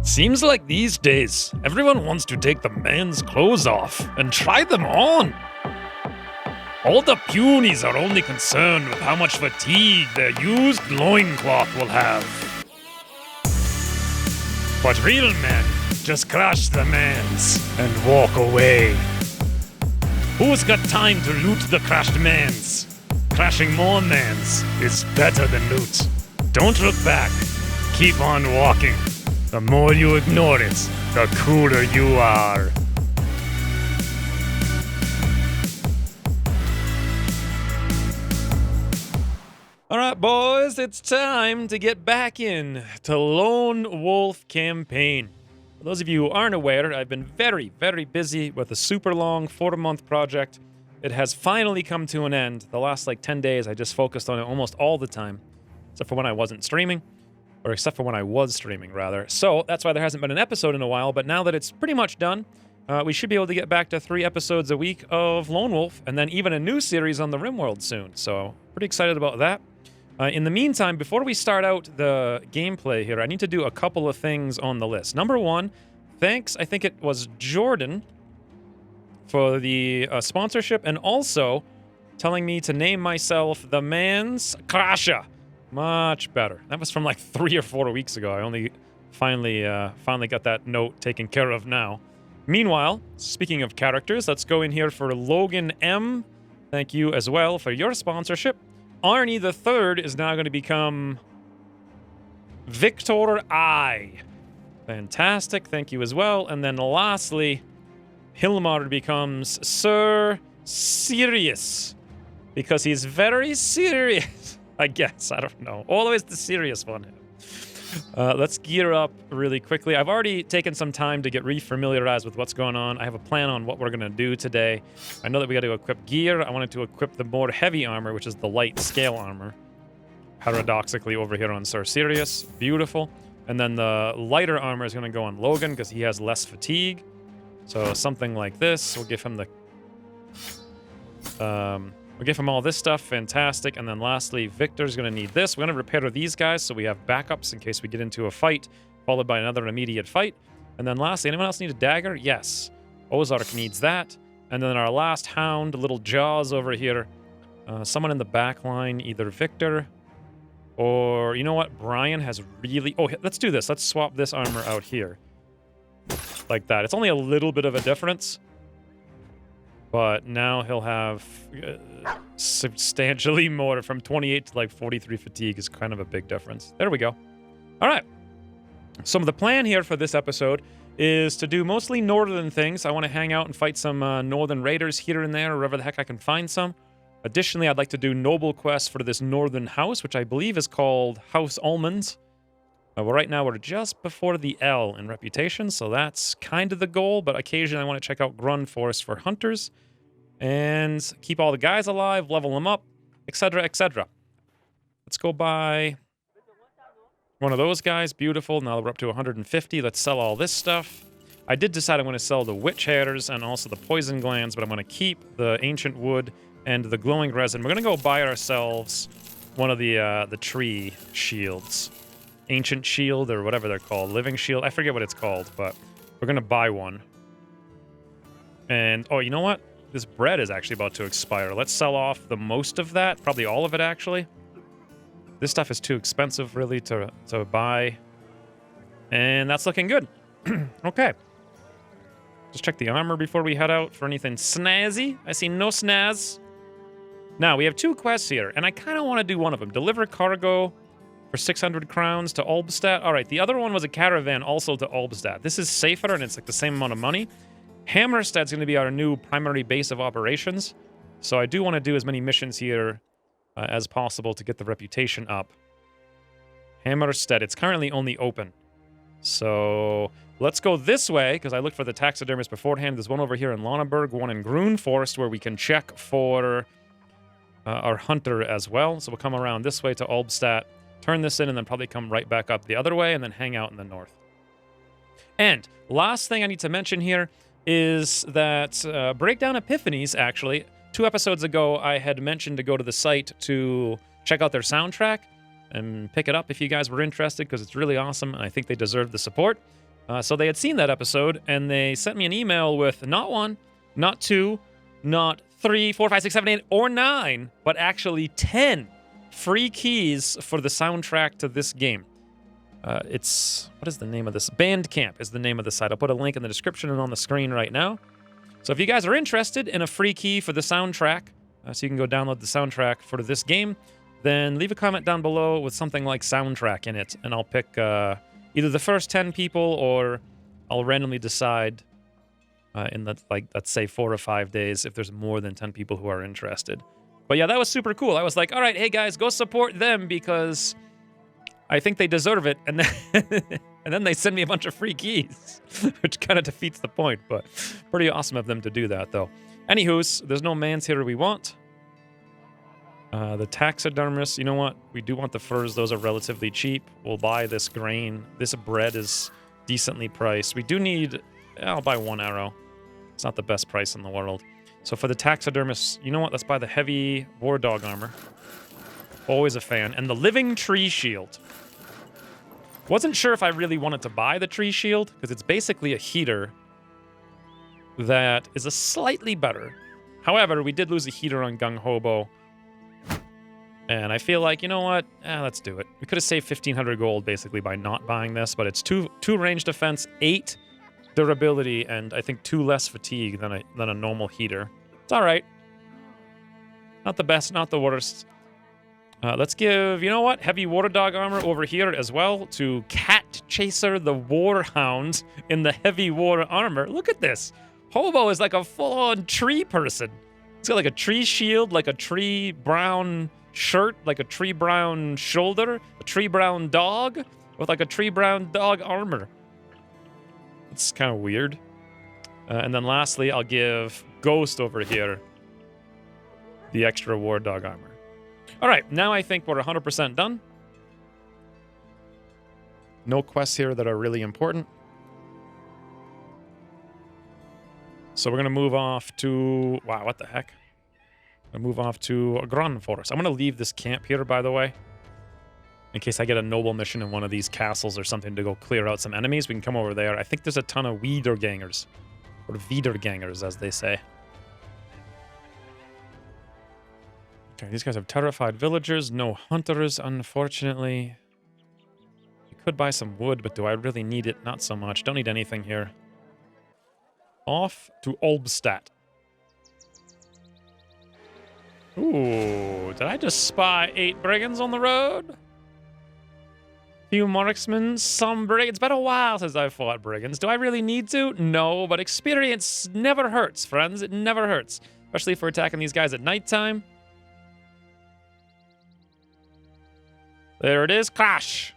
Seems like these days, everyone wants to take the man's clothes off and try them on. All the punies are only concerned with how much fatigue their used loincloth will have. But real men just crash the mans and walk away. Who's got time to loot the crashed mans? Crashing more mans is better than loot. Don't look back. Keep on walking. The more you ignore it, the cooler you are. Alright boys, it's time to get back in to Lone Wolf Campaign. For those of you who aren't aware, I've been very, very busy with a super long 4-month project. It has finally come to an end. The last 10 days I just focused on it almost all the time, except for when I wasn't streaming. Or except for when I was streaming, rather. So that's why there hasn't been an episode in a while, but now that it's pretty much done, we should be able to get back to 3 episodes a week of Lone Wolf, and then even a new series on the RimWorld soon. So pretty excited about that. In the meantime, before we start out the gameplay here, I need to do a couple of things on the list. Number one, thanks, I think it was Jordan, for the sponsorship, and also telling me to name myself the Man's Crasher. Much better. That was from 3 or 4 weeks ago. I only finally got that note taken care of now. Meanwhile, speaking of characters, let's go in here for Logan M. Thank you as well for your sponsorship. Arnie the Third is now going to become Victor I. Fantastic. Thank you as well. And then lastly, Hilmar becomes Sir Serious, because he's very serious. I guess. I don't know. Always the serious one. Let's gear up really quickly. I've already taken some time to get refamiliarized with what's going on. I have a plan on what we're going to do today. I know that we got to equip gear. I wanted to equip the more heavy armor, which is the light scale armor. Paradoxically over here on Sir Sirius. Beautiful. And then the lighter armor is going to go on Logan because he has less fatigue. So something like this. We'll give him the... We'll give him all this stuff. Fantastic. And then lastly, Victor's going to need this. We're going to repair these guys so we have backups in case we get into a fight, followed by another immediate fight. And then lastly, anyone else need a dagger? Yes. Ozark needs that. And then our last hound, little Jaws over here. Someone in the back line, either Victor or, you know what? Brian has really... Oh, let's do this. Let's swap this armor out here. Like that. It's only a little bit of a difference. But now he'll have substantially more. From 28 to 43 fatigue is kind of a big difference. There we go. All right. So the plan here for this episode is to do mostly northern things. I want to hang out and fight some northern raiders here and there, or wherever the heck I can find some. Additionally, I'd like to do noble quests for this northern house, which I believe is called House Almonds. Well, right now we're just before the L in reputation, so that's kind of the goal, but occasionally I want to check out Grun Forest for hunters and keep all the guys alive, level them up, etc., etc. Let's go buy one of those guys. Beautiful. Now we're up to 150. Let's sell all this stuff. I did decide I'm going to sell the witch hairs and also the poison glands, but I'm going to keep the ancient wood and the glowing resin. We're going to go buy ourselves one of the tree shields. Ancient shield or whatever they're called. Living shield. I forget what it's called, but we're going to buy one. And, oh, you know what? This bread is actually about to expire. Let's sell off the most of that. Probably all of it, actually. This stuff is too expensive, really, to buy. And that's looking good. Okay. Just check the armor before we head out for anything snazzy. I see no snaz. Now, we have 2 quests here, and I kind of want to do one of them. Deliver cargo for 600 crowns to Albstadt. All right, the other one was a caravan also to Albstadt. This is safer, and it's the same amount of money. Hammerstad's going to be our new primary base of operations. So I do want to do as many missions here as possible to get the reputation up. Hammerstead, it's currently only open. So let's go this way, because I looked for the taxidermist beforehand. There's one over here in Launeburg, one in Grun Forest, where we can check for our hunter as well. So we'll come around this way to Albstadt, turn this in, and then probably come right back up the other way, and then hang out in the north. And last thing I need to mention here is that Breakdown Epiphanies, actually, 2 episodes ago, I had mentioned to go to the site to check out their soundtrack and pick it up if you guys were interested, because it's really awesome, and I think they deserve the support. So they had seen that episode, and they sent me an email with not 1, not 2, not 3, 4, 5, 6, 7, 8, or 9, but actually 10 free keys for the soundtrack to this game. It's, what is the name of this? Bandcamp is the name of the site. I'll put a link in the description and on the screen right now. So if you guys are interested in a free key for the soundtrack, so you can go download the soundtrack for this game, then leave a comment down below with something like soundtrack in it, and I'll pick either the first 10 people, or I'll randomly decide in the, like, let's say 4 or 5 days if there's more than 10 people who are interested. But yeah, that was super cool. I was like, all right, hey guys, go support them because I think they deserve it. And then, and then they send me a bunch of free keys, which kind of defeats the point, but pretty awesome of them to do that, though. Anywho's, there's no man's-hitter we want. The taxidermist, you know what? We do want the furs. Those are relatively cheap. We'll buy this grain. This bread is decently priced. We do need... I'll buy 1 arrow. It's not the best price in the world. So for the taxidermist, you know what? Let's buy the heavy war dog armor. Always a fan. And the living tree shield. Wasn't sure if I really wanted to buy the tree shield, because it's basically a heater that is a slightly better. However, we did lose a heater on Gung Hobo. And I feel like, you know what? Let's do it. We could have saved 1,500 gold, basically, by not buying this, but it's 2 range defense, 8 durability, and I think 2 less fatigue than a normal heater. It's all right. Not the best, not the worst. Let's give, you know what? Heavy water dog armor over here as well to Cat Chaser the Warhound in the heavy water armor. Look at this. Hobo is like a full-on tree person. He's got like a tree shield, like a tree brown shirt, like a tree brown shoulder, a tree brown dog with like a tree brown dog armor. It's kind of weird. And then lastly, I'll give Ghost over here the extra war dog armor. All right, now I think we're 100% done. No quests here that are really important. So we're going to move off to... Wow, what the heck? I'm going to move off to a Grand Forest. I'm going to leave this camp here, by the way. In case I get a noble mission in one of these castles or something to go clear out some enemies, we can come over there. I think there's a ton of Wiedergangers. Or Wiedergangers, as they say. Okay, these guys have terrified villagers. No hunters, unfortunately. We could buy some wood, but do I really need it? Not so much. Don't need anything here. Off to Olbstadt. Ooh, did I just spy 8 brigands on the road? Few marksmen, some brigands. It's been a while since I fought brigands. Do I really need to? No, but experience never hurts, friends. It never hurts. Especially if we're attacking these guys at nighttime. There it is. Crash!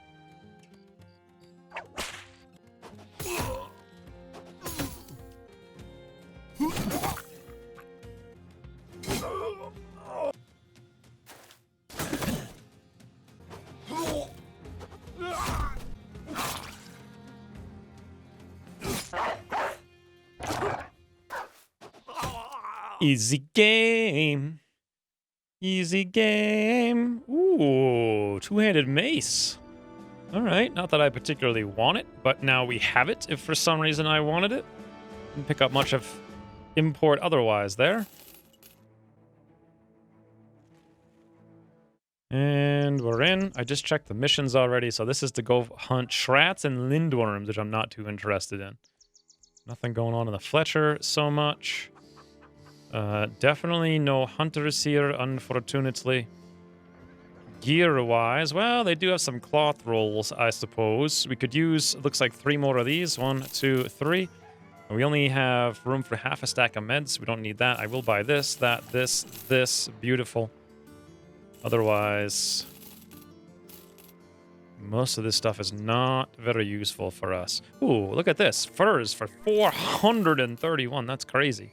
Easy game. Easy game. Ooh, 2-handed mace. All right, not that I particularly want it, but now we have it if for some reason I wanted it. Didn't pick up much of import otherwise there. And we're in. I just checked the missions already, so this is to go hunt shrats and lindworms, which I'm not too interested in. Nothing going on in the Fletcher so much. Definitely no hunters here, unfortunately. Gear-wise, well, they do have some cloth rolls, I suppose. We could use, looks like 3 more of these. 1, 2, 3. And we only have room for half a stack of meds. We don't need that. I will buy this, that, this. Beautiful. Otherwise, most of this stuff is not very useful for us. Ooh, look at this. Furs for 431. That's crazy.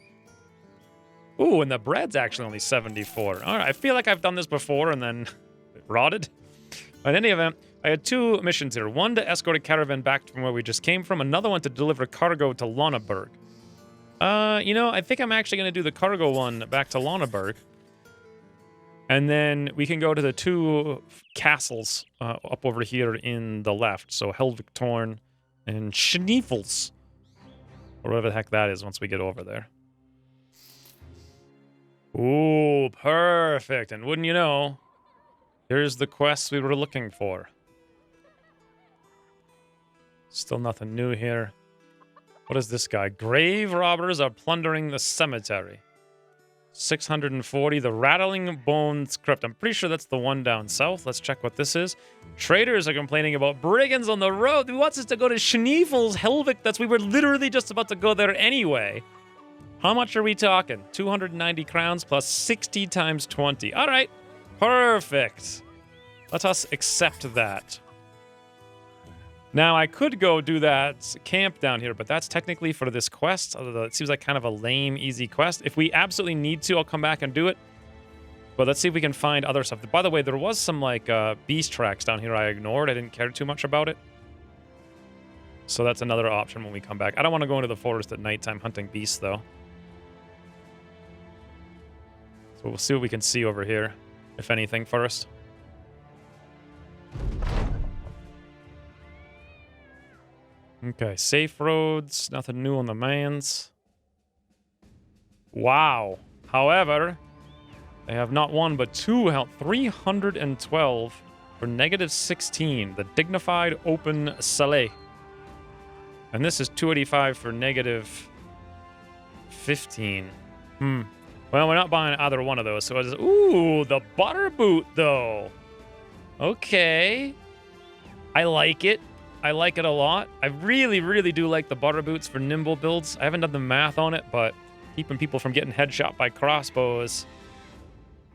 Ooh, and the bread's actually only 74. All right, I feel like I've done this before and then it rotted. In any event, I had 2 missions here. One to escort a caravan back from where we just came from. Another one to deliver cargo to Lonneburg. You know, I think I'm actually going to do the cargo one back to Lonneburg. And then we can go to the 2 castles up over here in the left. So Helvig Torn And Schneefels. Or whatever the heck that is once we get over there. Ooh, perfect. And wouldn't you know, here's the quest we were looking for. Still nothing new here. What is this guy? Grave robbers are plundering the cemetery. 640, the Rattling Bones Crypt. I'm pretty sure that's the one down south. Let's check what this is. Traders are complaining about brigands on the road. He wants us to go to Schneefel's Helvik. We were literally just about to go there anyway. How much are we talking? 290 crowns plus 60 times 20. All right. Perfect. Let us accept that. Now, I could go do that camp down here, but that's technically for this quest. Although it seems like kind of a lame, easy quest. If we absolutely need to, I'll come back and do it. But let's see if we can find other stuff. By the way, there was some, like, beast tracks down here I ignored. I didn't care too much about it. So that's another option when we come back. I don't want to go into the forest at nighttime hunting beasts, though. So we'll see what we can see over here, if anything, first. Okay, safe roads, nothing new on the mans. Wow. However, they have not one but two health. 312 for negative 16. The Dignified Open Saleh. And this is 285 for negative 15. Well, we're not buying either one of those. So it's, ooh, the butter boot, though. Okay. I like it. I like it a lot. I really, really do like the butter boots for nimble builds. I haven't done the math on it, but keeping people from getting headshot by crossbows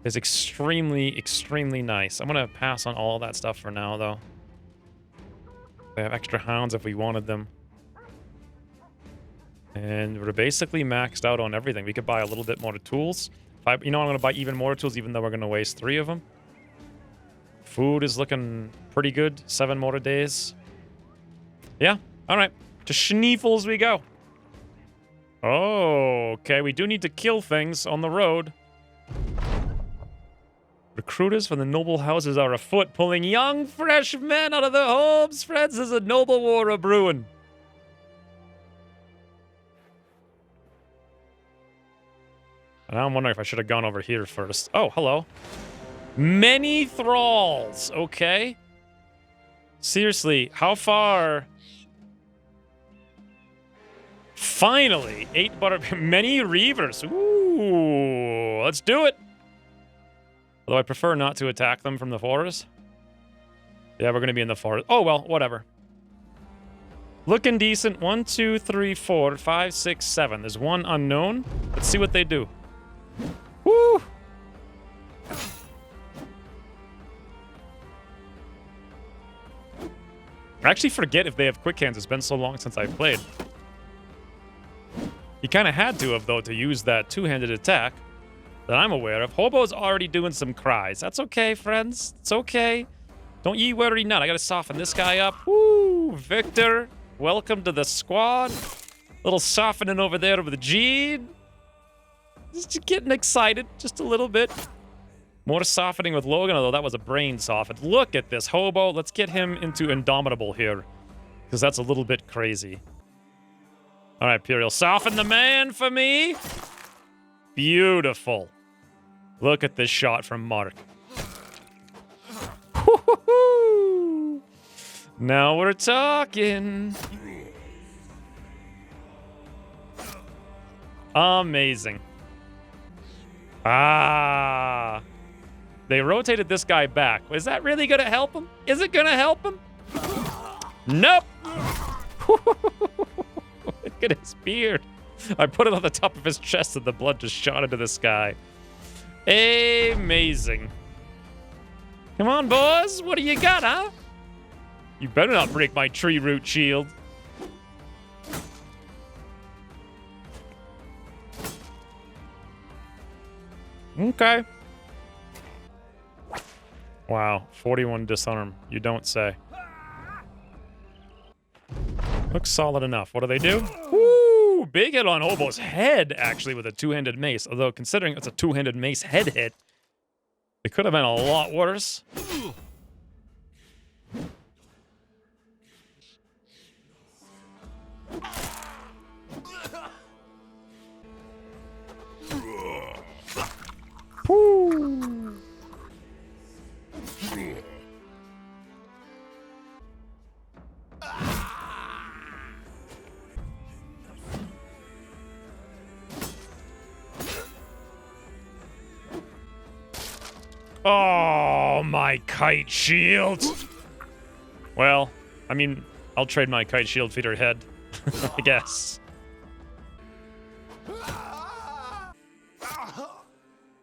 is extremely, extremely nice. I'm going to pass on all that stuff for now, though. They have extra hounds if we wanted them. And we're basically maxed out on everything. We could buy a little bit more tools. You know, I'm going to buy even more tools, even though we're going to waste 3 of them. Food is looking pretty good. 7 more days. Yeah, all right. To Schneefels we go. Oh, okay. We do need to kill things on the road. Recruiters from the noble houses are afoot, pulling young, fresh men out of their homes. Friends, there's a noble war a-brewing. And I'm wondering if I should have gone over here first. Oh, hello. Many thralls. Okay. Seriously, how far... Finally, 8 butter... Many reavers. Ooh, let's do it. Although I prefer not to attack them from the forest. Yeah, we're going to be in the forest. Oh, well, whatever. Looking decent. 1, 2, 3, 4, 5, 6, 7. There's one unknown. Let's see what they do. Woo! I actually forget if they have quick hands. It's been so long since I've played. He kind of had to have, though, to use that two-handed attack that I'm aware of. Hobo's already doing some cries. That's okay, friends. It's okay. Don't ye worry not. I gotta soften this guy up. Woo! Victor, welcome to the squad. Little softening over there with Gene. Just getting excited just a little bit. More softening with Logan, although that was a brain soften. Look at this hobo. Let's get him into Indomitable here, because that's a little bit crazy. All right, Imperial, soften the man for me. Beautiful. Look at this shot from Mark. Now we're talking. Amazing. Ah. They rotated this guy back. Is that really going to help him? Is it going to help him? Nope. Look at his beard. I put it on the top of his chest and the blood just shot into the sky. Amazing. Come on, boys. What do you got, huh? You better not break my tree root shield. Okay. Wow, 41 disarm. You don't say. Looks solid enough. What do they do? Woo! Big hit on Hobo's head, actually, with a two-handed mace. Although, considering it's a two-handed mace head hit, it could have been a lot worse. Oh, my kite shield. Well, I mean, I'll trade my kite shield for your head, I guess.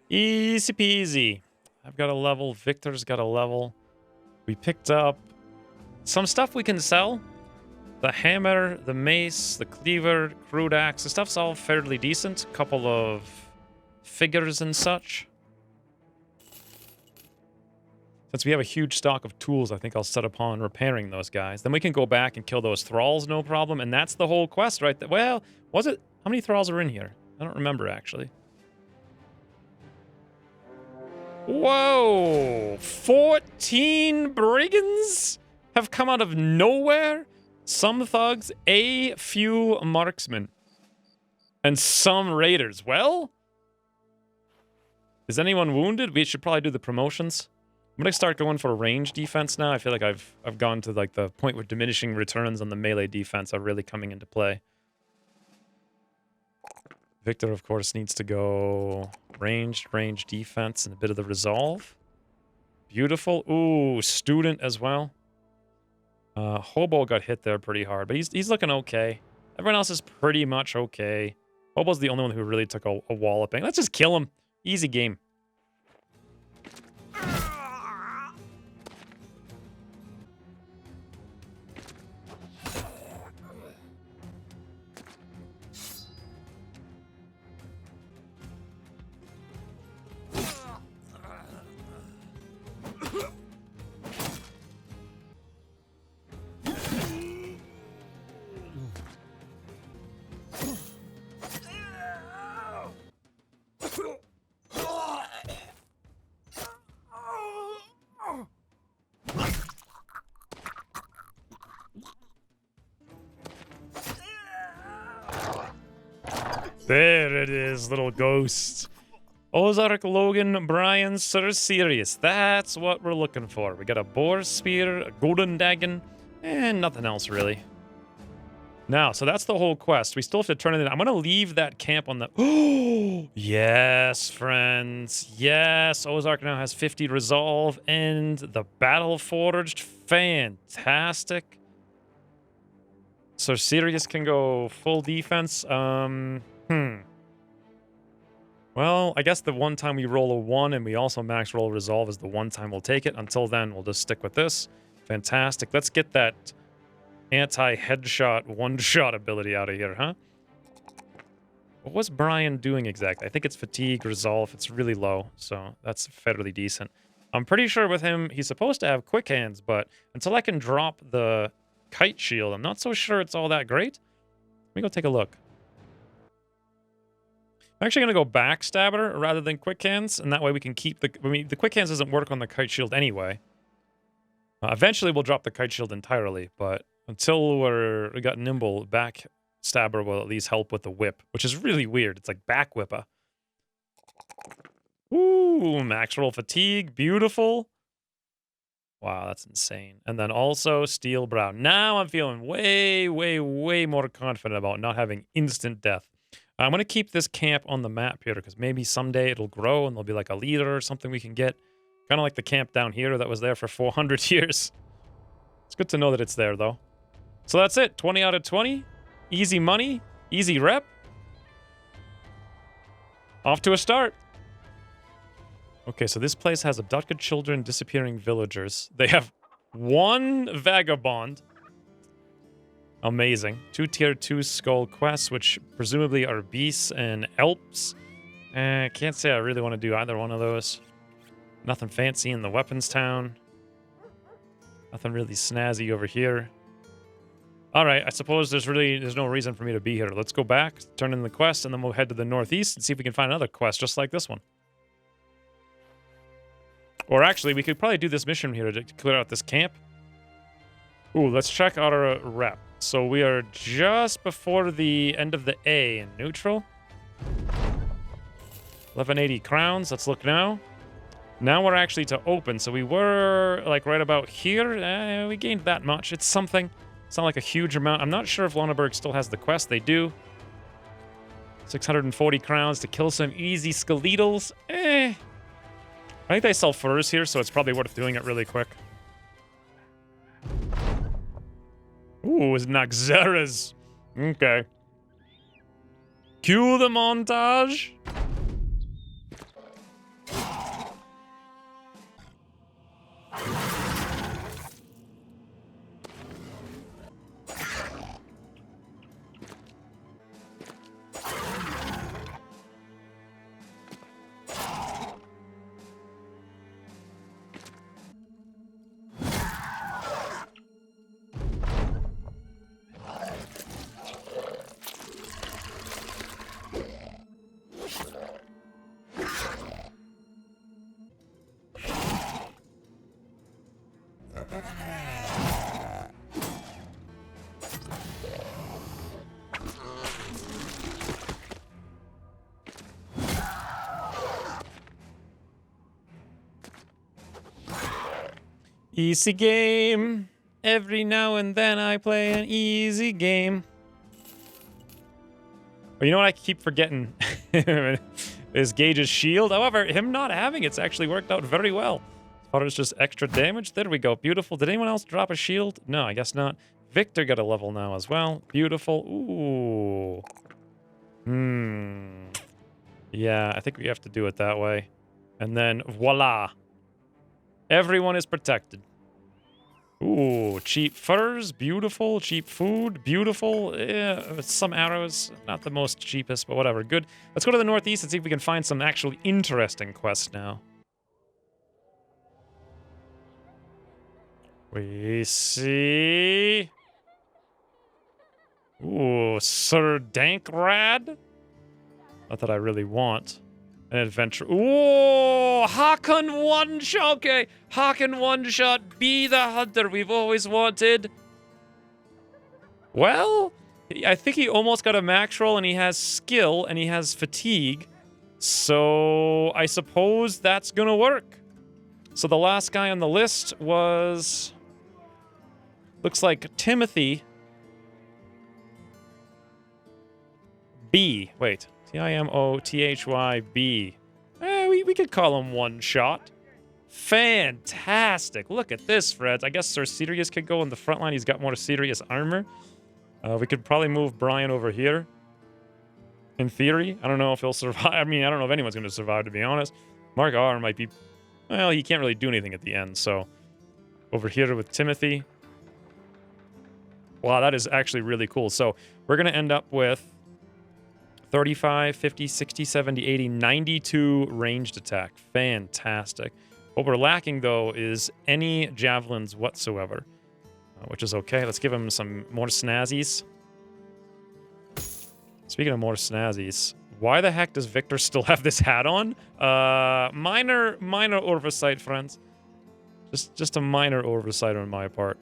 Easy peasy. I've got a level. Victor's got a level. We picked up some stuff we can sell. The hammer, the mace, the cleaver, crude axe. The stuff's all fairly decent. Couple of figures and such. Since we have a huge stock of tools, I think I'll set upon repairing those guys. Then we can go back and kill those thralls, no problem. And that's the whole quest right there. Well, was it? How many thralls are in here? I don't remember, actually. Whoa! 14 brigands have come out of nowhere? Some thugs, a few marksmen, and some raiders. Well, is anyone wounded? We should probably do the promotions. I'm gonna start going for range defense now. I feel like I've gone to like the point where diminishing returns on the melee defense are really coming into play. Victor, of course, needs to go range defense, and a bit of the resolve. Beautiful. Ooh, student as well. Hobo got hit there pretty hard, but he's looking okay. Everyone else is pretty much okay. Hobo's the only one who really took a walloping. Let's just kill him. Easy game. There it is, little ghost. Ozark, Logan, Brian, Sir Sirius. That's what we're looking for. We got a boar spear, a golden dagon, and nothing else really. Now, so that's the whole quest. We still have to turn it in. I'm going to leave that camp on the... Oh, yes, friends. Yes, Ozark now has 50 resolve and the battle forged. Fantastic. So Sirius can go full defense. Well, I guess the one time we roll a 1 and we also max roll resolve is the one time we'll take it. Until then, we'll just stick with this. Fantastic. Let's get that anti-headshot, one-shot ability out of here, huh? What was Brian doing exactly? I think it's fatigue, resolve. It's really low, so that's fairly decent. I'm pretty sure with him, he's supposed to have quick hands, but until I can drop the kite shield, I'm not so sure it's all that great. Let me go take a look. I'm actually going to go backstabber rather than quick hands, and that way we can keep the... I mean, the quick hands doesn't work on the kite shield anyway. Eventually, we'll drop the kite shield entirely, but until we got nimble, backstabber will at least help with the whip, which is really weird. It's like back whipper. Ooh, max roll fatigue. Beautiful. Wow, that's insane. And then also steel brow. Now I'm feeling way, way, way more confident about not having instant death. I'm going to keep this camp on the map here because maybe someday it'll grow and there'll be like a leader or something we can get. Kind of like the camp down here that was there for 400 years. It's good to know that it's there, though. So that's it. 20 out of 20. Easy money. Easy rep. Off to a start. Okay, so this place has abducted children, disappearing villagers. They have one vagabond. Amazing. 2 tier 2 skull quests, which presumably are beasts and elps. Can't say I really want to do either one of those. Nothing fancy in the weapons town. Nothing really snazzy over here. Alright, I suppose there's no reason for me to be here. Let's go back, turn in the quest, and then we'll head to the northeast and see if we can find another quest just like this one. Or actually, we could probably do this mission here to clear out this camp. Ooh, let's check out our rep. So we are just before the end of the A in neutral. 1180 crowns. Let's look now. Now we're actually to open. So we were like right about here. We gained that much. It's something. It's not like a huge amount. I'm not sure if Lonneberg still has the quest. They do. 640 crowns to kill some easy skeletals. I think they sell furs here, so it's probably worth doing it really quick. Ooh, it's Naxxramas. Okay. Cue the montage. Easy game. Every now and then I play an easy game. But you know what I keep forgetting? Is Gage's shield. However, him not having it's actually worked out very well. As far as just extra damage. There we go. Beautiful. Did anyone else drop a shield? No, I guess not. Victor got a level now as well. Beautiful. Ooh. Yeah, I think we have to do it that way. And then voila. Everyone is protected. Ooh, cheap furs, beautiful. Cheap food, beautiful. Yeah, some arrows, not the most cheapest, but whatever. Good. Let's go to the northeast and see if we can find some actually interesting quests now. We see... Ooh, Sir Dankrad? Not that I really want. An adventure. Ooh, Hakon one-shot. Okay, Hakon one-shot. Be the hunter we've always wanted. Well, I think he almost got a max roll, and he has skill, and he has fatigue. So I suppose that's gonna work. So the last guy on the list was... Looks like Timothy. B. Wait. Timothyb. We could call him one shot. Fantastic. Look at this, Fred. I guess Sir Serious could go in the front line. He's got more serious armor. We could probably move Brian over here. In theory. I don't know if he'll survive. I mean, I don't know if anyone's going to survive, to be honest. Mark R might be... Well, he can't really do anything at the end, so... Over here with Timothy. Wow, that is actually really cool. So, we're going to end up with... 35, 50, 60, 70, 80, 92 ranged attack. Fantastic. What we're lacking, though, is any javelins whatsoever, which is okay. Let's give him some more snazzies. Speaking of more snazzies, why the heck does Victor still have this hat on? Minor oversight, friends. Just a minor oversight on my part.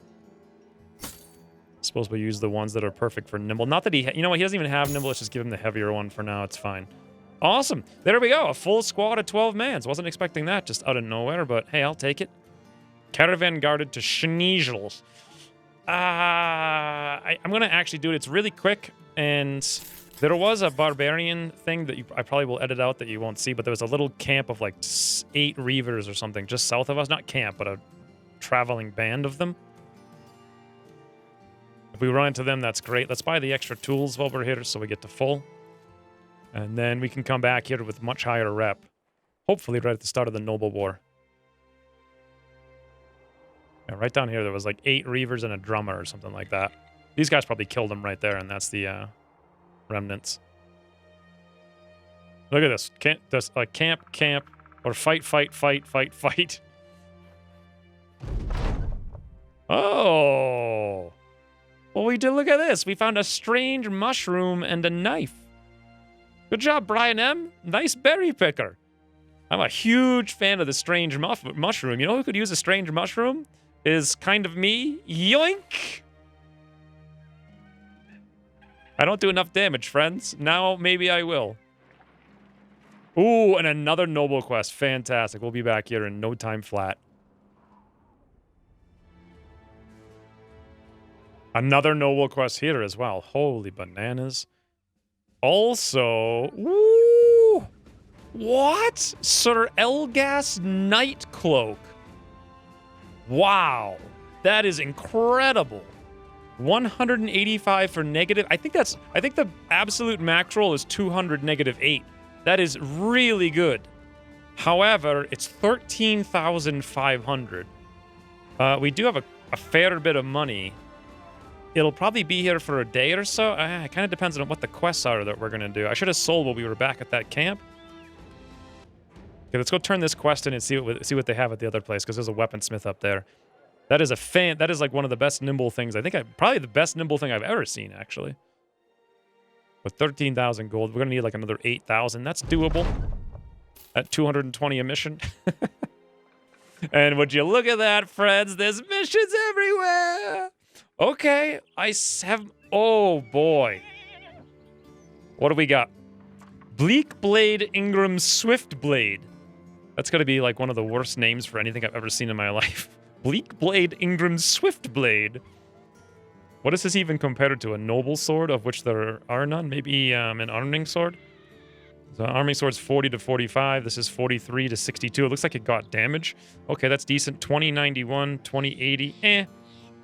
Suppose we use the ones that are perfect for nimble. Not that he... You know what? He doesn't even have nimble. Let's just give him the heavier one for now. It's fine. Awesome. There we go. A full squad of 12 mans. Wasn't expecting that just out of nowhere, but hey, I'll take it. Caravan guarded to Schneasels. I'm going to actually do it. It's really quick, and there was a barbarian thing that I probably will edit out that you won't see, but there was a little camp of like 8 Reavers or something just south of us. Not camp, but a traveling band of them. If we run into them, that's great. Let's buy the extra tools while we're here so we get to full. And then we can come back here with much higher rep. Hopefully right at the start of the Noble War. Yeah, right down here there was like 8 Reavers and a drummer or something like that. These guys probably killed them right there, and that's the remnants. Look at this. Camp, or fight. Oh! Well, we did. Look at this. We found a strange mushroom and a knife. Good job, Brian M. Nice berry picker. I'm a huge fan of the strange mushroom. You know who could use a strange mushroom? Is kind of me. Yoink! I don't do enough damage, friends. Now maybe I will. Ooh, and another noble quest. Fantastic. We'll be back here in no time flat. Another noble quest here as well. Holy bananas. Also, woo! What? Sir Elgas Night Cloak. Wow. That is incredible. 185 for negative. I think the absolute max roll is 200 -8. That is really good. However, it's 13,500. We do have a fair bit of money. It'll probably be here for a day or so. It kind of depends on what the quests are that we're going to do. I should have sold while we were back at that camp. Okay, let's go turn this quest in and see what they have at the other place, because there's a weaponsmith up there. That is that is like one of the best nimble things. I think probably the best nimble thing I've ever seen, actually. With 13,000 gold, we're going to need like another 8,000. That's doable. At 220 a mission. And would you look at that, friends? There's missions everywhere. Okay, oh boy. What do we got? Bleak Blade Ingram Swift Blade. That's got to be like one of the worst names for anything I've ever seen in my life. Bleak Blade Ingram Swift Blade. What is this even compared to? A noble sword, of which there are none? Maybe an arming sword? So arming sword's 40 to 45. This is 43 to 62. It looks like it got damage. Okay, that's decent. 2091, 2080.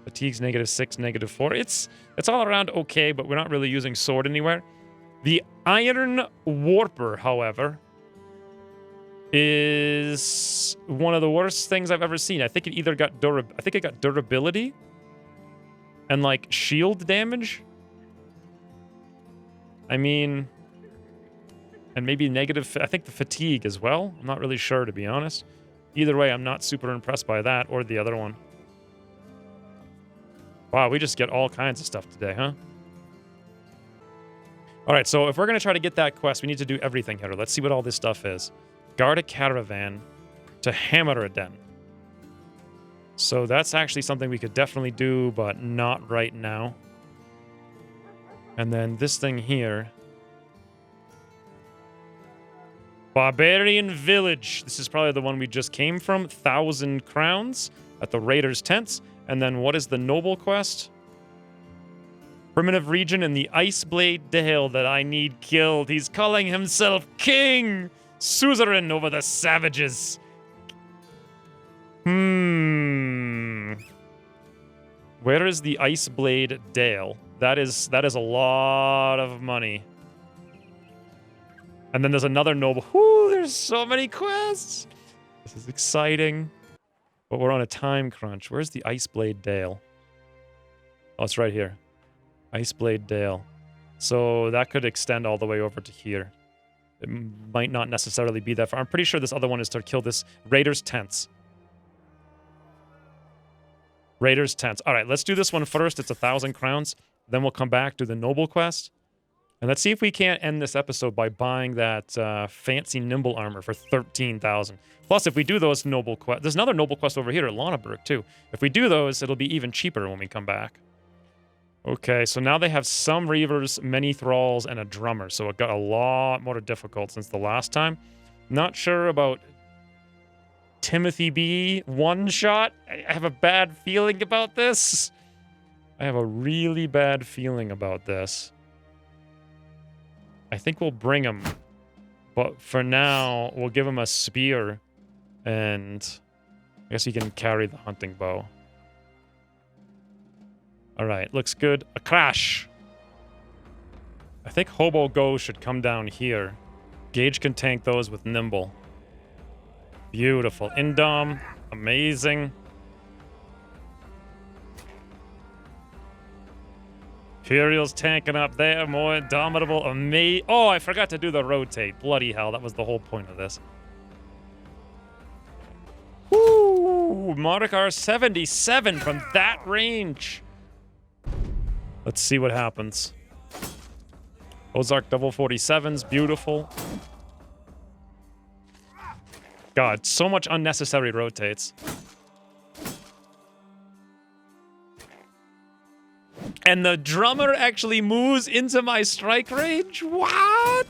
Fatigue's -6, -4. It's all around okay, but we're not really using sword anywhere. The Iron Warper, however, is one of the worst things I've ever seen. I think it either got durability and like shield damage. I mean, and maybe negative. I think the fatigue as well. I'm not really sure, to be honest. Either way, I'm not super impressed by that or the other one. Wow, we just get all kinds of stuff today, huh? All right, so if we're going to try to get that quest, we need to do everything here. Let's see what all this stuff is. Guard a caravan to hammer a den. So that's actually something we could definitely do, but not right now. And then this thing here. Barbarian Village. This is probably the one we just came from. 1,000 crowns at the Raiders' tents. And then what is the noble quest? Primitive region in the Iceblade Dale that I need killed. He's calling himself king. Suzerain over the savages. Where is the Iceblade Dale? That is a lot of money. And then there's another noble. Whoo, there's so many quests. This is exciting. But we're on a time crunch. Where's the Iceblade Dale? Oh, it's right here. Iceblade Dale. So that could extend all the way over to here. It might not necessarily be that far. I'm pretty sure this other one is to kill this Raiders' tents. Raiders' tents. All right, let's do this one first. It's 1,000 crowns. Then we'll come back to the noble quest. And let's see if we can't end this episode by buying that fancy nimble armor for 13,000. Plus, if we do those noble quests... There's another noble quest over here at Launaburg, too. If we do those, it'll be even cheaper when we come back. Okay, so now they have some Reavers, many Thralls, and a Drummer. So it got a lot more difficult since the last time. Not sure about Timothy B. one-shot. I have a bad feeling about this. I have a really bad feeling about this. I think we'll bring him. But for now, we'll give him a spear. And I guess he can carry the hunting bow. All right, looks good. A crash. I think Hobo Go should come down here. Gage can tank those with Nimble. Beautiful. Indom. Amazing. Imperial's tanking up there. More Indomitable. Oh, I forgot to do the rotate. Bloody hell. That was the whole point of this. Woo! Mordekar 77 from that range. Let's see what happens. Ozark double 47s. Beautiful. God, so much unnecessary rotates. And the drummer actually moves into my strike range? What?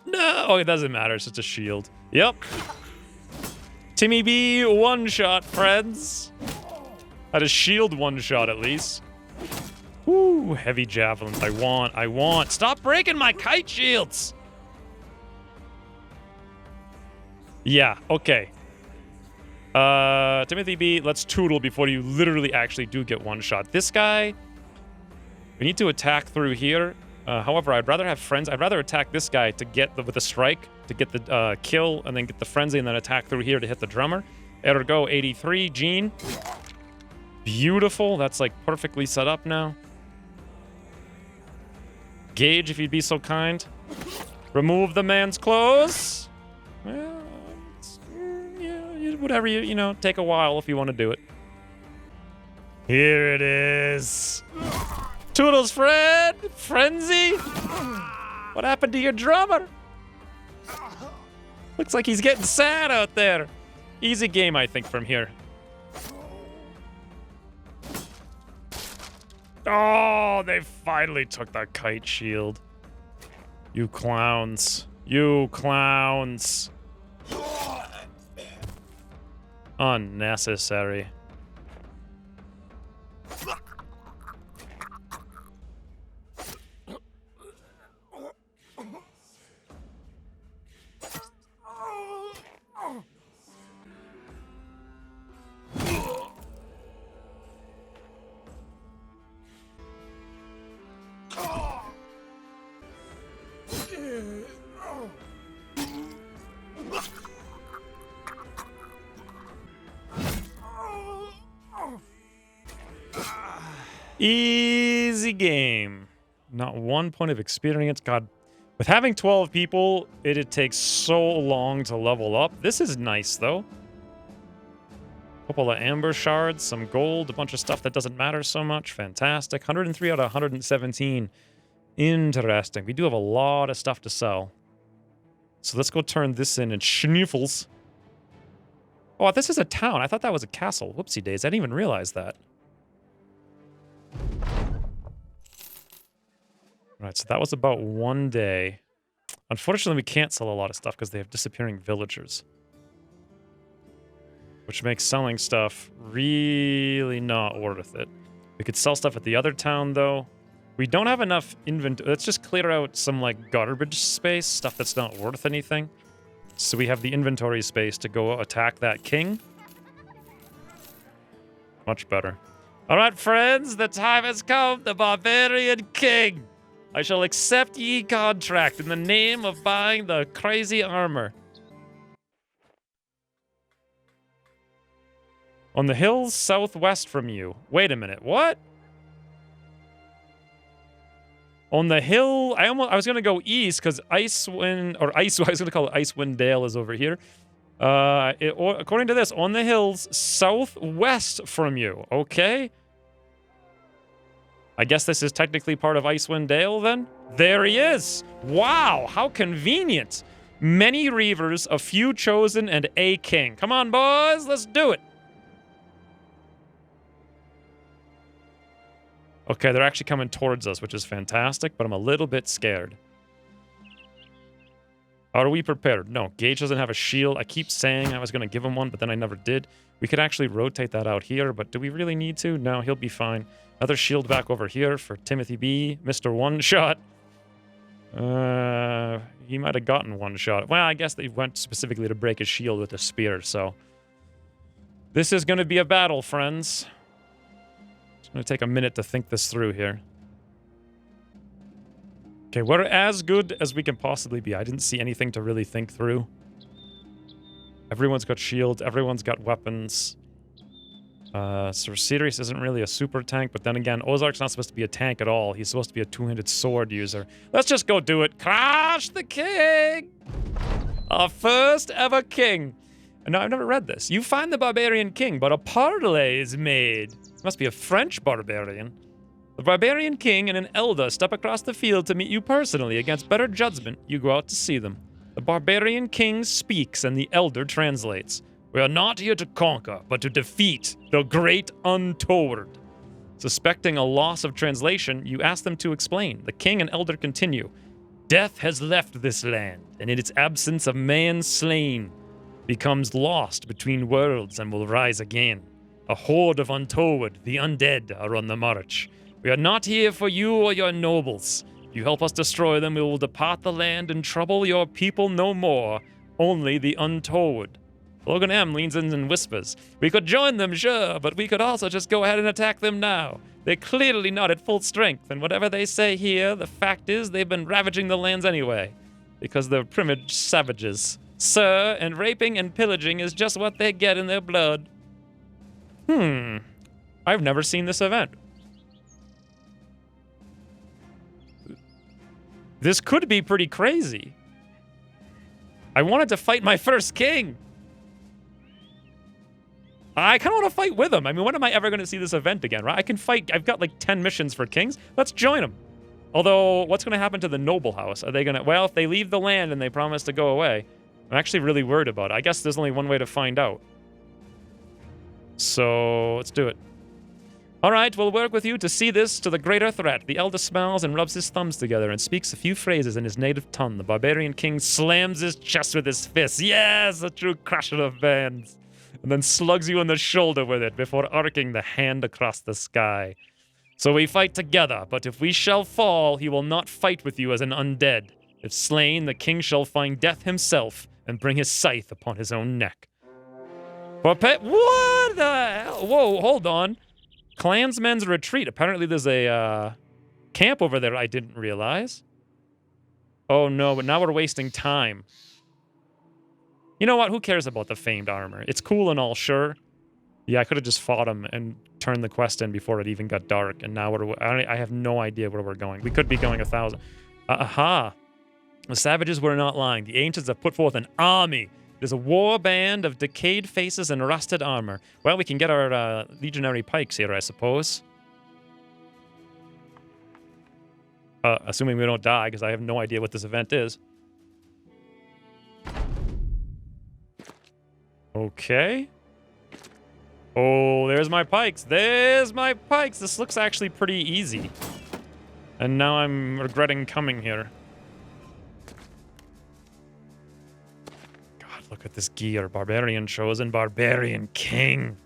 No. Oh, it doesn't matter. It's just a shield. Yep. Timmy B, one-shot, friends. Had a shield one-shot, at least. Woo, heavy javelins. I want. Stop breaking my kite shields. Yeah, okay. Timothy B, let's tootle before you literally actually do get one shot. This guy, we need to attack through here. However, I'd rather have friends. I'd rather attack this guy to get with a strike, to get the kill, and then get the frenzy, and then attack through here to hit the drummer. Ergo 83, Gene. Beautiful. That's like perfectly set up now. Gage, if you'd be so kind. Remove the man's clothes. Well, yeah, whatever, you know, take a while if you want to do it. Here it is. Toodles, Fred! Frenzy! What happened to your drummer? Looks like he's getting sad out there. Easy game, I think, from here. Oh, they finally took the kite shield. You clowns. You clowns. Unnecessary. Easy game. Not 1 point of experience. God, with having 12 people, it takes so long to level up. This is nice, though. A couple of amber shards, some gold, a bunch of stuff that doesn't matter so much. Fantastic. 103 out of 117. Interesting. We do have a lot of stuff to sell. So let's go turn this in and schniffles. Oh, this is a town. I thought that was a castle. Whoopsie days. I didn't even realize that. Right, so that was about 1 day. Unfortunately, we can't sell a lot of stuff because they have disappearing villagers. Which makes selling stuff really not worth it. We could sell stuff at the other town, though. We don't have enough inventory. Let's just clear out some, like, garbage space, stuff that's not worth anything. So we have the inventory space to go attack that king. Much better. All right, friends, the time has come. The barbarian king. I shall accept ye contract in the name of buying the crazy armor. On the hills southwest from you. Wait a minute, what? On the hill, I was gonna go east because Icewind, or Ice, I was gonna call it Icewind Dale is over here. According to this, on the hills southwest from you, okay? I guess this is technically part of Icewind Dale, then? There he is! Wow, how convenient! Many reavers, a few chosen, and a king. Come on, boys, let's do it! Okay, they're actually coming towards us, which is fantastic, but I'm a little bit scared. Are we prepared? No, Gage doesn't have a shield. I keep saying I was going to give him one, but then I never did. We could actually rotate that out here, but do we really need to? No, he'll be fine. Another shield back over here for Timothy B, Mr. One Shot. He might have gotten one shot. Well, I guess they went specifically to break his shield with a spear, so... This is going to be a battle, friends. It's going to take a minute to think this through here. Okay, we're as good as we can possibly be. I didn't see anything to really think through. Everyone's got shields. Everyone's got weapons. Sir Sirius isn't really a super tank, but then again, Ozark's not supposed to be a tank at all. He's supposed to be a two-handed sword user. Let's just go do it. Crash the king! Our first ever king. No, I've never read this. You find the barbarian king, but a parley is made. Must be a French barbarian. The barbarian king and an elder step across the field to meet you personally. Against better judgment, you go out to see them. The barbarian king speaks and the elder translates. We are not here to conquer, but to defeat the great untoward. Suspecting a loss of translation, you ask them to explain. The king and elder continue. Death has left this land, and in its absence of man slain, becomes lost between worlds and will rise again. A horde of untoward, the undead, are on the march. We are not here for you or your nobles. If you help us destroy them, we will depart the land and trouble your people no more. only the untold. Logan M leans in and whispers, "We could join them, sure, but we could also just go ahead and attack them now. They're clearly not at full strength, and whatever they say here, the fact is they've been ravaging the lands anyway, because they're primitive savages. Sir, and raping and pillaging is just what they get in their blood." I've never seen this event. This could be pretty crazy. I wanted to fight my first king. I kind of want to fight with him. I mean, when am I ever going to see this event again, right? I can fight. I've got like 10 missions for kings. Let's join them. Although, what's going to happen to the noble house? Are they going to... Well, if they leave the land and they promise to go away, I'm actually really worried about it. I guess there's only one way to find out. So, let's do it. All right, we'll work with you to see this to the greater threat. The elder smiles and rubs his thumbs together and speaks a few phrases in his native tongue. The barbarian king slams his chest with his fist. Yes, a true crusher of bands. And then slugs you in the shoulder with it before arcing the hand across the sky. So we fight together, but if we shall fall, he will not fight with you as an undead. If slain, the king shall find death himself and bring his scythe upon his own neck. What the hell? Whoa, hold on. Clansmen's retreat. Apparently there's a camp over there I didn't realize. Oh no, but now we're wasting time. You know what? Who cares about the famed armor? It's cool and all, sure. Yeah, I could have just fought him and turned the quest in before it even got dark. And now I have no idea where we're going. We could be going 1,000. Aha. The savages were not lying. The ancients have put forth an army. It is a war band of decayed faces and rusted armor. Well, we can get our legionary pikes here, I suppose. Assuming we don't die, because I have no idea what this event is. Okay. Oh, there's my pikes. There's my pikes. This looks actually pretty easy. And now I'm regretting coming here. God, look at this gear. Barbarian chosen, barbarian king.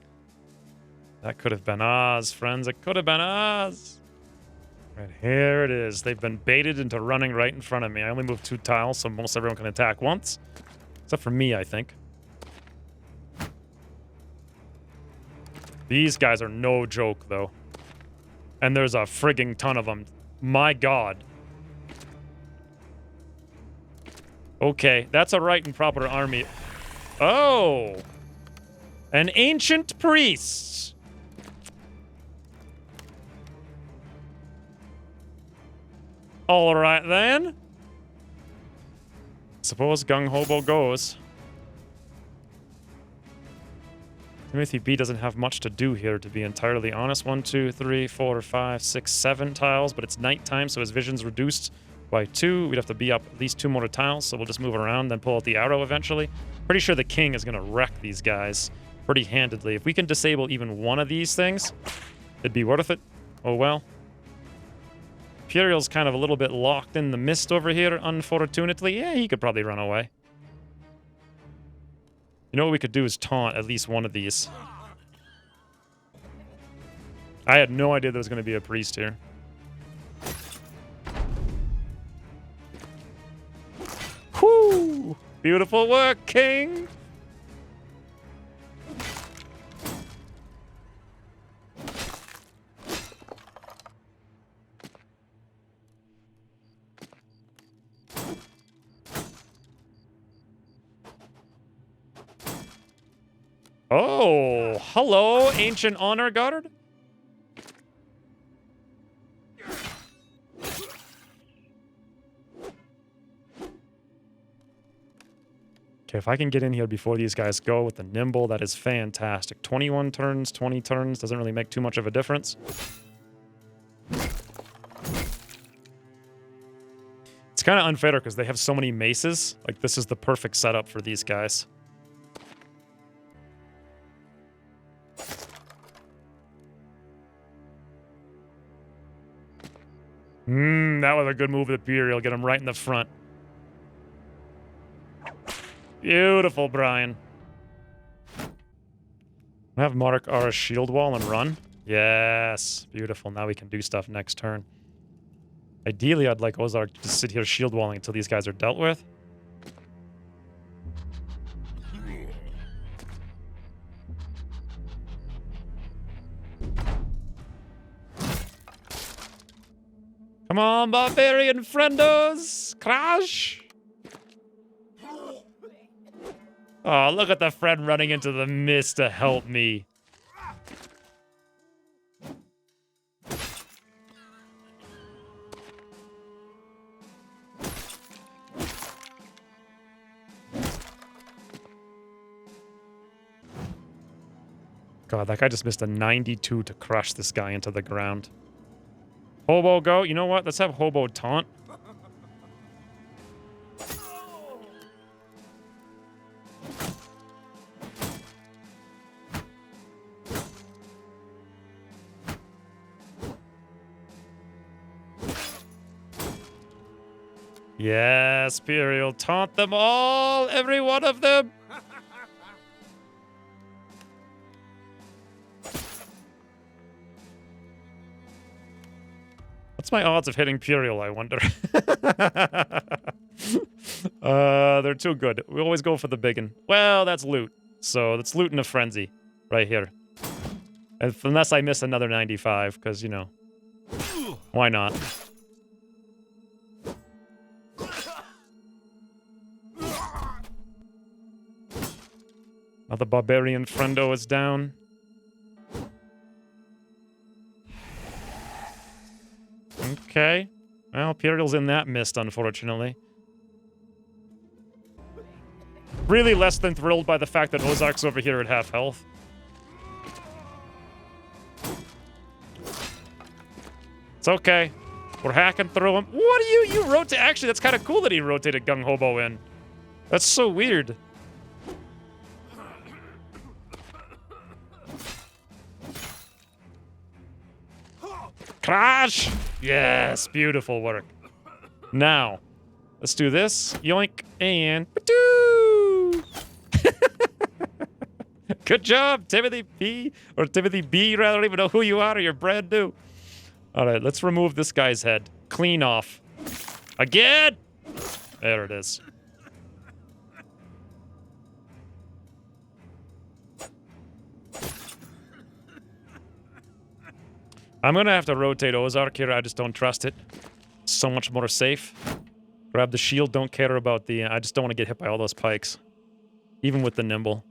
That could have been Oz, friends. It could have been Oz. Right, here it is. They've been baited into running right in front of me. I only moved 2 tiles, so most everyone can attack once. Except for me, I think. These guys are no joke, though. And there's a frigging ton of them. My god. Okay, that's a right and proper army. Oh! An ancient priest! Alright then. Suppose Gung Hobo goes. Timothy B doesn't have much to do here, to be entirely honest. 1, 2, 3, 4, 5, 6, 7 tiles, but it's nighttime, so his vision's reduced by 2. We'd have to be up at least 2 more tiles, so we'll just move around, then pull out the arrow eventually. Pretty sure the king is going to wreck these guys pretty handedly. If we can disable even one of these things, it'd be worth it. Oh well. Imperial's kind of a little bit locked in the mist over here, unfortunately. Yeah, he could probably run away. You know what we could do is taunt at least one of these. I had no idea there was going to be a priest here. Whoo! Beautiful work, king! Oh, hello, Ancient Honor Guard. Okay, if I can get in here before these guys go with the nimble, that is fantastic. 21 turns, 20 turns, doesn't really make too much of a difference. It's kind of unfair because they have so many maces. Like, this is the perfect setup for these guys. That was a good move of the Imperial. Get him right in the front. Beautiful, Brian. Have Mark our shield wall and run. Yes. Beautiful. Now we can do stuff next turn. Ideally, I'd like Ozark to sit here shield walling until these guys are dealt with. Come on, barbarian friendos! Crash! Oh, look at the friend running into the mist to help me. God, that guy just missed a 92 to crush this guy into the ground. Hobo, go. You know what? Let's have Hobo taunt. Yes, Imperial, taunt them all, every one of them. What's my odds of hitting Imperial, I wonder? They're too good. We always go for the biggin. Well, that's loot. So that's loot in a frenzy right here. Unless I miss another 95, because, you know, why not? Now the barbarian friendo is down. Okay. Well, Imperial's in that mist, unfortunately. Really less than thrilled by the fact that Ozark's over here at half health. It's okay. We're hacking through him. What do you rotate? Actually, that's kind of cool that he rotated Gung Hobo in. That's so weird. Crash! Yes, beautiful work. Now, let's do this. Yoink, and... Good job, Timothy P. Or Timothy B, rather. I don't even know who you are, or you're brand new. Alright, let's remove this guy's head. Clean off. Again! There it is. I'm gonna have to rotate Ozark here. I just don't trust it. So much more safe. Grab the shield. Don't care about the... I just don't want to get hit by all those pikes. Even with the nimble.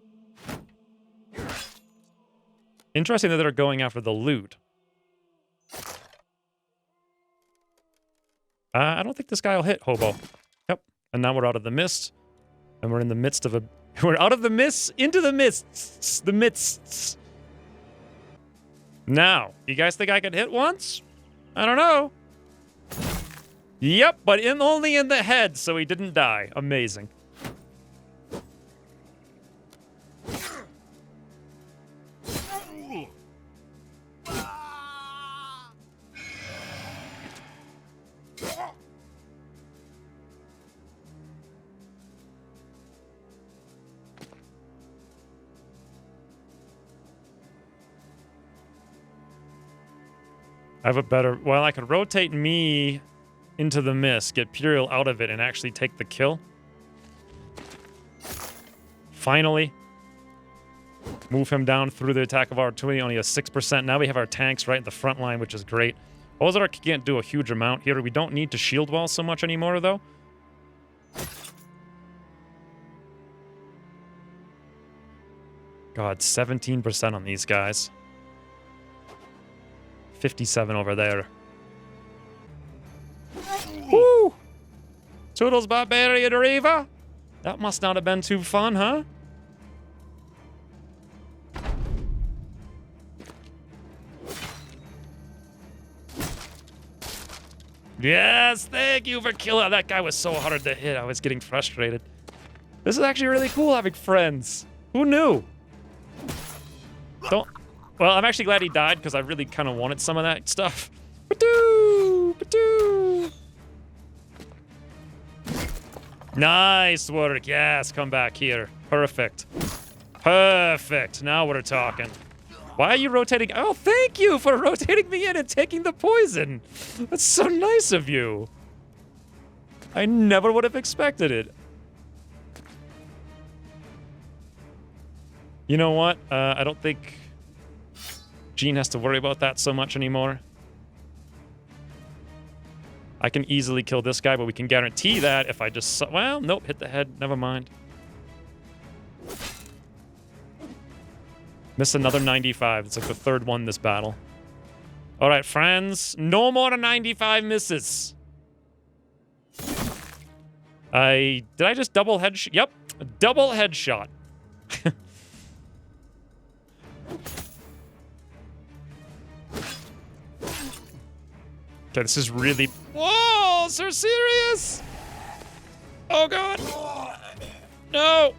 Interesting that they're going after the loot. I don't think this guy will hit Hobo. Yep. And now we're out of the mist. And we're in the midst of a... We're out of the mist into the mists. The mists. Now, you guys think I could hit once? I don't know. Yep, but only in the head, so he didn't die. Amazing. I have a better... Well, I could rotate me into the mist, get Puriel out of it, and actually take the kill. Finally. Move him down through the attack of artillery, only a 6%. Now we have our tanks right in the front line, which is great. Ozark can't do a huge amount here. We don't need to shield wall so much anymore, though. God, 17% on these guys. 57 over there. Woo! Toodles, Barbarian Reaver! That must not have been too fun, huh? Yes, thank you for killing. That guy was so hard to hit. I was getting frustrated. This is actually really cool having friends. Who knew? Don't... Well, I'm actually glad he died, because I really kind of wanted some of that stuff. Ba-doo! Ba-doo! Nice work. Yes, come back here. Perfect. Perfect. Now we're talking. Why are you rotating? Oh, thank you for rotating me in and taking the poison. That's so nice of you. I never would have expected it. You know what? I don't think... Gene has to worry about that so much anymore. I can easily kill this guy, but we can guarantee that if I just... Well, nope, hit the head. Never mind. Miss another 95. It's like the third one this battle. All right, friends. No more than 95 misses. Did I just double headshot? Yep, double headshot. Okay, this is really... Whoa, so serious? Oh, God. No.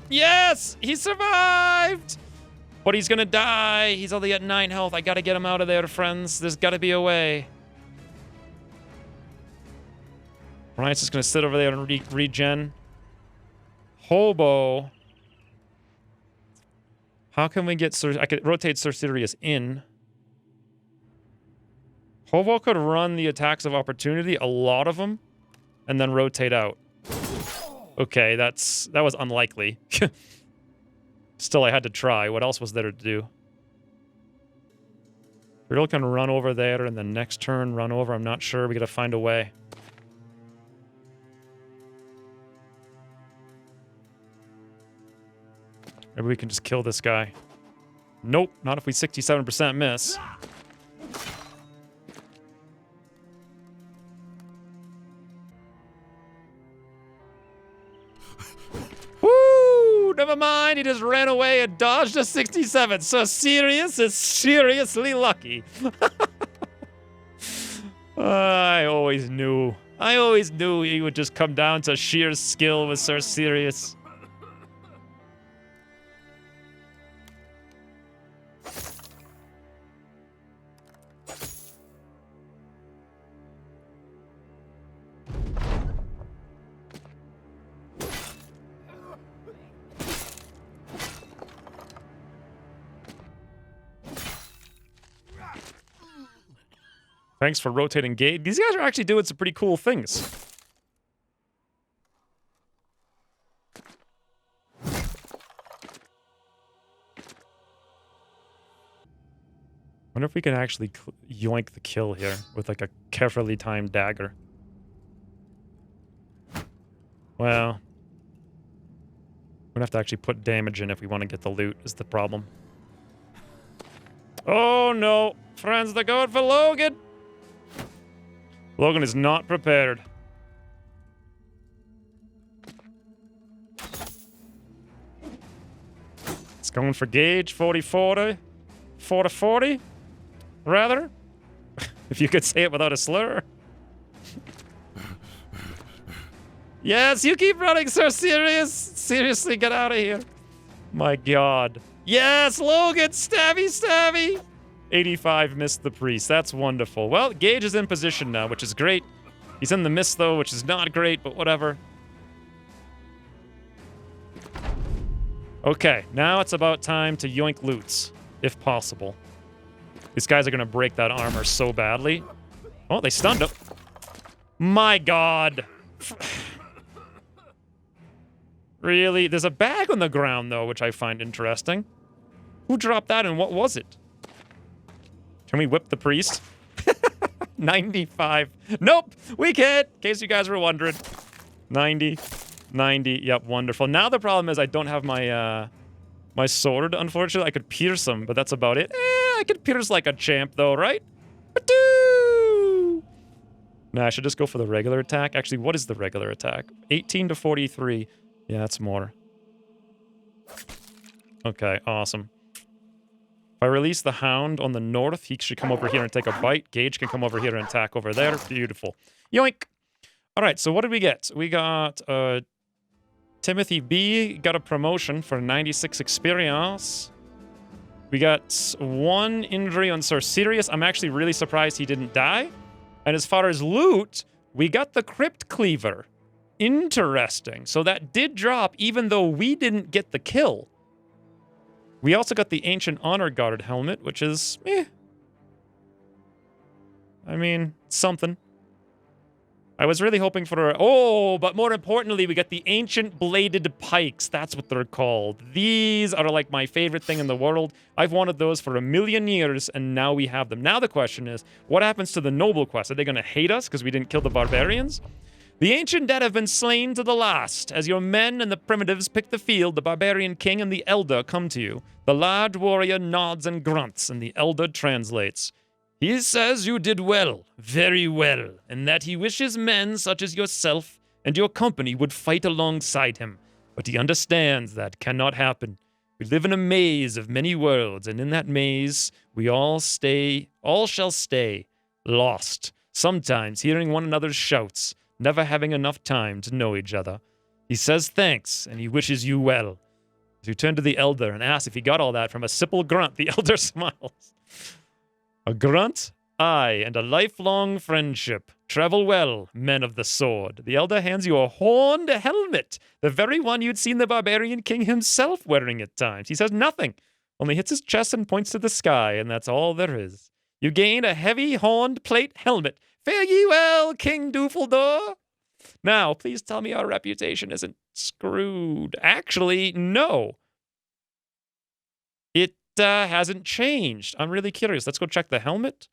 Yes, he survived. But he's gonna die. He's only at 9 health. I gotta get him out of there, friends. There's gotta be a way. Ryan's just gonna sit over there and regen. Hobo. How can we get... I could rotate Sir Sirius in. Hobo could run the attacks of opportunity, a lot of them, and then rotate out. Okay, that was unlikely. Still, I had to try. What else was there to do? Riddle can run over there, and then next turn run over. I'm not sure. We gotta find a way. Maybe we can just kill this guy. Nope, not if we 67% miss. Woo! Never mind, he just ran away and dodged a 67. So Sirius is seriously lucky. I always knew. I always knew he would just come down to sheer skill with Sir Sirius. Thanks for rotating gate. These guys are actually doing some pretty cool things. Wonder if we can actually yoink the kill here with like a carefully timed dagger. Well, we're gonna have to actually put damage in if we want to get the loot, is the problem. Oh no, friends, they're going for Logan. Logan is not prepared. It's going for Gage, 40-40. 40-40, rather. If you could say it without a slur. Yes, you keep running, Sir Sirius. Seriously, get out of here. My God. Yes, Logan, stabby, stabby. 85 missed the priest. That's wonderful. Well, Gage is in position now, which is great. He's in the miss, though, which is not great, but whatever. Okay, now it's about time to yoink loots, if possible. These guys are going to break that armor so badly. Oh, they stunned him. My God. Really? There's a bag on the ground, though, which I find interesting. Who dropped that and what was it? Can we whip the priest? 95. Nope, we can't, in case you guys were wondering. 90. 90. Yep, wonderful. Now the problem is I don't have my my sword, unfortunately. I could pierce him, but that's about it. I could pierce like a champ, though, right? Nah, I should just go for the regular attack. Actually, what is the regular attack? 18 to 43. Yeah, that's more. Okay, awesome. If I release the Hound on the north, he should come over here and take a bite. Gage can come over here and attack over there. Beautiful. Yoink! Alright, so what did we get? We got, Timothy B got a promotion for 96 experience. We got 1 injury on Sir Sirius. I'm actually really surprised he didn't die. And as far as loot, we got the Crypt Cleaver. Interesting. So that did drop even though we didn't get the kill. We also got the Ancient Honor Guard helmet, which is, I mean, something. I was really hoping for a... Oh, but more importantly, we got the ancient bladed pikes. That's what they're called. These are like my favorite thing in the world. I've wanted those for 1,000,000 years, and now we have them. Now the question is, what happens to the noble quest? Are they going to hate us because we didn't kill the barbarians? The ancient dead have been slain to the last. As your men and the primitives pick the field, the barbarian king and the elder come to you. The large warrior nods and grunts, and the elder translates. He says you did well, very well, and that he wishes men such as yourself and your company would fight alongside him. But he understands that cannot happen. We live in a maze of many worlds, and in that maze we all shall stay, lost, sometimes hearing one another's shouts, never having enough time to know each other. He says thanks, and he wishes you well. As you turn to the elder and ask if he got all that from a simple grunt, the elder smiles. A grunt, aye, and a lifelong friendship. Travel well, men of the sword. The elder hands you a horned helmet, the very one you'd seen the barbarian king himself wearing at times. He says nothing, only hits his chest and points to the sky, and that's all there is. You gain a heavy horned plate helmet. Fare ye well, King Doofeldor. Now, please tell me our reputation isn't screwed. Actually, no. It hasn't changed. I'm really curious. Let's go check the helmet.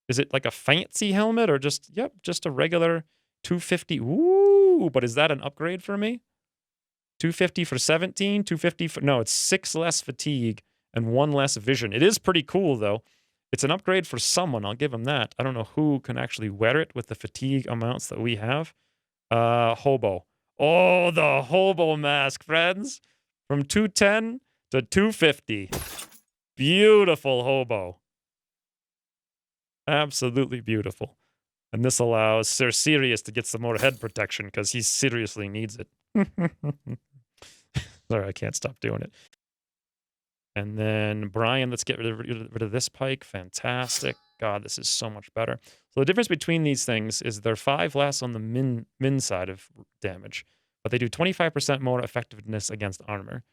Is it like a fancy helmet or just a regular 250? Ooh, but is that an upgrade for me? 250 for 17, 250 for... No, it's 6 less fatigue and 1 less vision. It is pretty cool, though. It's an upgrade for someone. I'll give him that. I don't know who can actually wear it with the fatigue amounts that we have. Hobo. Oh, the hobo mask, friends. From 210 to 250. Beautiful hobo. Absolutely beautiful. And this allows Sir Sirius to get some more head protection because he seriously needs it. Sorry, I can't stop doing it. And then Brian, let's get rid of this pike. Fantastic. God, this is so much better. So the difference between these things is they're 5 less on the min side of damage, but they do 25% more effectiveness against armor,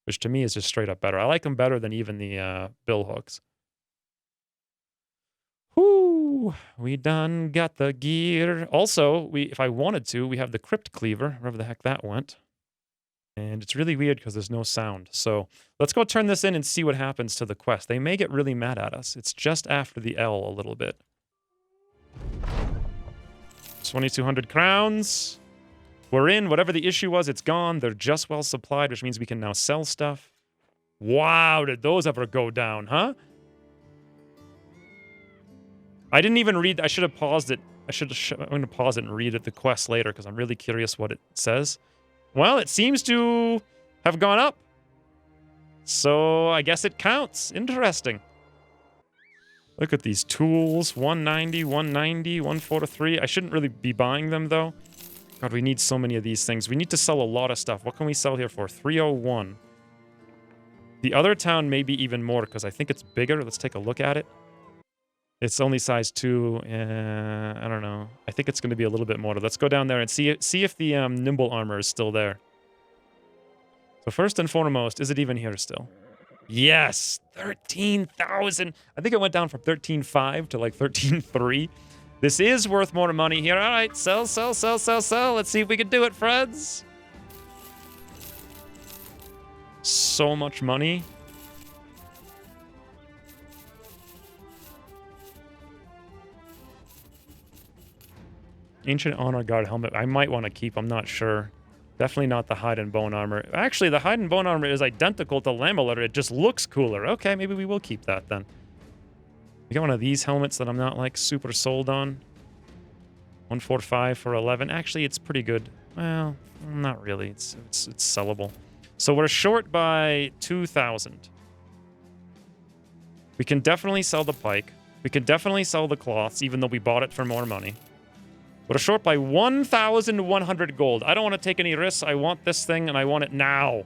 which to me is just straight up better. I like them better than even the bill hooks. Whoo! We done got the gear. Also, if I wanted to, we have the crypt cleaver, wherever the heck that went. And it's really weird because there's no sound. So let's go turn this in and see what happens to the quest. They may get really mad at us. It's just after the L a little bit. 2,200 crowns. We're in. Whatever the issue was, it's gone. They're just well supplied, which means we can now sell stuff. Wow, did those ever go down, huh? I didn't even read. I should have paused it. I'm going to pause it and read the quest later because I'm really curious what it says. Well, it seems to have gone up. So I guess it counts. Interesting. Look at these tools. 190, 190, 143. I shouldn't really be buying them, though. God, we need so many of these things. We need to sell a lot of stuff. What can we sell here for? 301. The other town may be even more because I think it's bigger. Let's take a look at it. It's only size 2. I don't know. I think it's going to be a little bit more. Let's go down there and see if the nimble armor is still there. So first and foremost, is it even here still? Yes! 13,000! I think it went down from 13,500 to like 13,300. This is worth more money here. All right, sell, sell, sell, sell, sell. Let's see if we can do it, friends. So much money. Ancient Honor Guard helmet. I might want to keep. I'm not sure. Definitely not the hide and bone armor. Actually, the hide and bone armor is identical to Lamellar. It just looks cooler. Okay, maybe we will keep that then. We got one of these helmets that I'm not like super sold on. 145 for 11. Actually, it's pretty good. Well, not really. It's sellable. So we're short by 2,000. We can definitely sell the pike. We can definitely sell the cloths, even though we bought it for more money. We're short by 1,100 gold. I don't want to take any risks. I want this thing, and I want it now.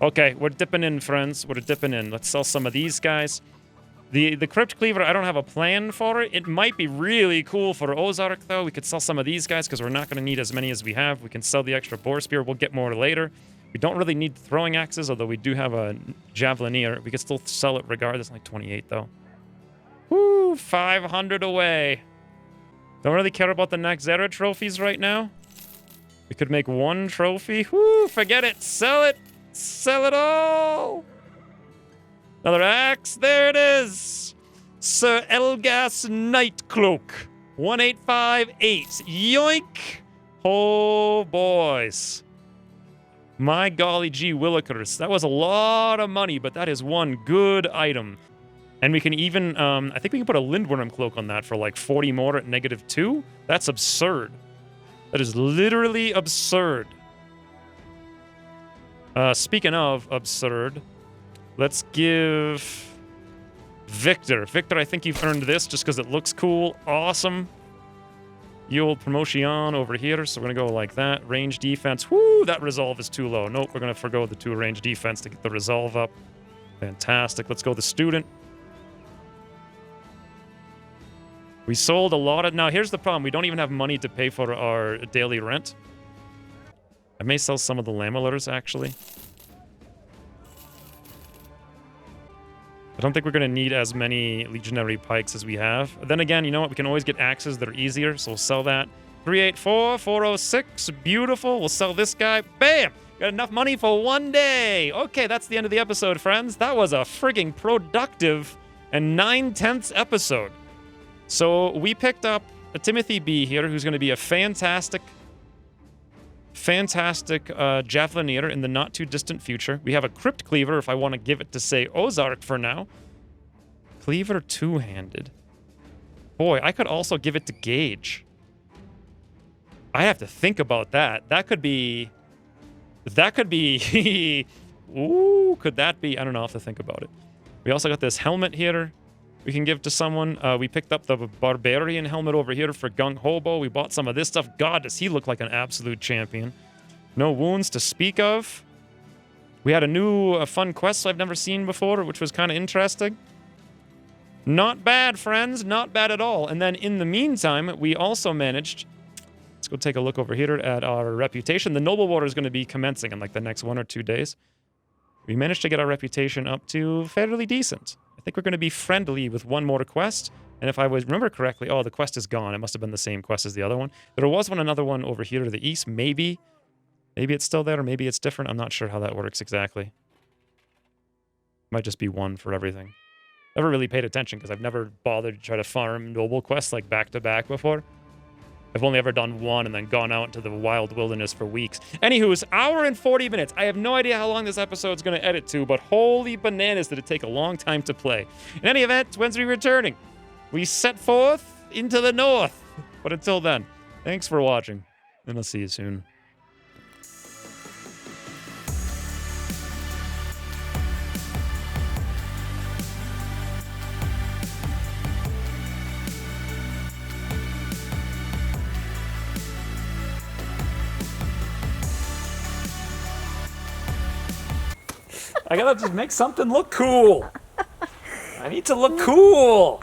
Okay, we're dipping in, friends. We're dipping in. Let's sell some of these guys. The Crypt Cleaver, I don't have a plan for it. It might be really cool for Ozark, though. We could sell some of these guys, because we're not going to need as many as we have. We can sell the extra Boar Spear. We'll get more later. We don't really need throwing axes, although we do have a Javelineer. We could still sell it regardless. Like 28, though. Woo! 500 away. Don't really care about the Naxera trophies right now. We could make one trophy. Whoo, forget it. Sell it. Sell it all. Another axe. There it is. Sir Elgas Nightcloak. 1858. Yoink. Oh, boys. My golly gee willikers. That was a lot of money, but that is one good item. And we can even, I think we can put a Lindworm cloak on that for like 40 more at -2. That's absurd. That is literally absurd. Speaking of absurd, let's give Victor. Victor, I think you've earned this just because it looks cool. Awesome. You old promotion over here, so we're going to go like that. Range defense. Woo, that resolve is too low. Nope, we're going to forgo the 2 range defense to get the resolve up. Fantastic. Let's go the student. We sold a lot of... Now, here's the problem. We don't even have money to pay for our daily rent. I may sell some of the lamellars, actually. I don't think we're going to need as many legionary pikes as we have. Then again, you know what? We can always get axes that are easier, so we'll sell that. 384, 406. Beautiful. We'll sell this guy. Bam! Got enough money for one day. Okay, that's the end of the episode, friends. That was a frigging productive and 9/10 episode. So we picked up a Timothy B here, who's going to be a fantastic javelineer in the not-too-distant future. We have a Crypt Cleaver, if I want to give it to, say, Ozark for now. Cleaver two-handed. Boy, I could also give it to Gage. I have to think about that. That could be... Ooh, could that be... I don't know, I'll have to think about it. We also got this helmet here we can give to someone. We picked up the Barbarian helmet over here for Gung Hobo. We bought some of this stuff. God, does he look like an absolute champion. No wounds to speak of. We had a new fun quest I've never seen before, which was kind of interesting. Not bad, friends. Not bad at all. And then in the meantime, we also managed... Let's go take a look over here at our reputation. The Noble War is going to be commencing in like the next 1 or 2 days. We managed to get our reputation up to fairly decent. I think we're going to be friendly with one more quest. And if I remember correctly, oh, the quest is gone. It must have been the same quest as the other one. There was another one over here to the east, maybe. Maybe it's still there, or maybe it's different. I'm not sure how that works exactly. Might just be one for everything. Never really paid attention because I've never bothered to try to farm noble quests like back-to-back before. I've only ever done one and then gone out into the wild wilderness for weeks. Anywho, it's hour and 40 minutes. I have no idea how long this episode's going to edit to, but holy bananas did it take a long time to play. In any event, when's we returning? We set forth into the north. But until then, thanks for watching, and I'll see you soon. I gotta just make something look cool. I need to look cool.